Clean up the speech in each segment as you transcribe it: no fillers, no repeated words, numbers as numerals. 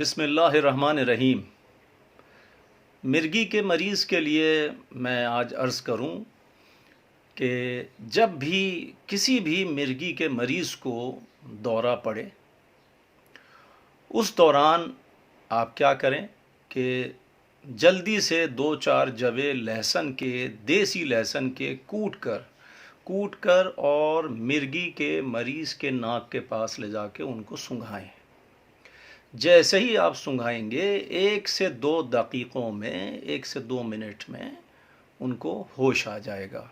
بسم اللہ الرحمن الرحیم۔ مرگی کے مریض کے لیے میں آج عرض کروں کہ جب بھی کسی بھی مرگی کے مریض کو دورہ پڑے، اس دوران آپ کیا کریں کہ جلدی سے 2-4 جوے لہسن کے، دیسی لہسن کے کوٹ کر اور مرگی کے مریض کے ناک کے پاس لے جا کے ان کو سنگھائیں۔ جیسے ہی آپ سنگھائیں گے 1 سے 2 دقیقوں میں، 1 سے 2 منٹ میں ان کو ہوش آ جائے گا۔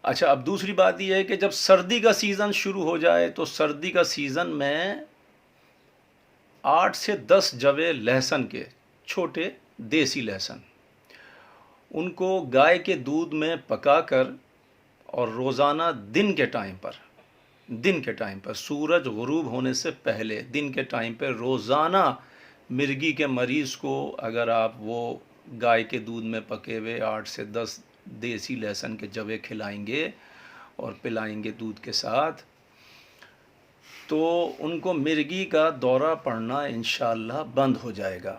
اچھا، اب دوسری بات یہ ہے کہ جب سردی کا سیزن شروع ہو جائے تو سردی کا سیزن میں 8 سے 10 جوے لہسن کے، چھوٹے دیسی لہسن، ان کو گائے کے دودھ میں پکا کر اور روزانہ دن کے ٹائم پر سورج غروب ہونے سے پہلے دن کے ٹائم پہ روزانہ مرگی کے مریض کو اگر آپ وہ گائے کے دودھ میں پکے ہوئے 8 سے 10 دیسی لہسن کے جوے کھلائیں گے اور پلائیں گے دودھ کے ساتھ، تو ان کو مرگی کا دورہ پڑنا انشاءاللہ بند ہو جائے گا۔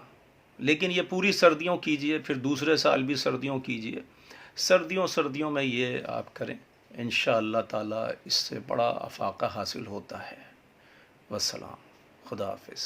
لیکن یہ پوری سردیوں کیجئے، پھر دوسرے سال بھی سردیوں کیجئے، سردیوں میں یہ آپ کریں، انشاءاللہ تعالی اس سے بڑا افاقہ حاصل ہوتا ہے۔ والسلام، خدا حافظ۔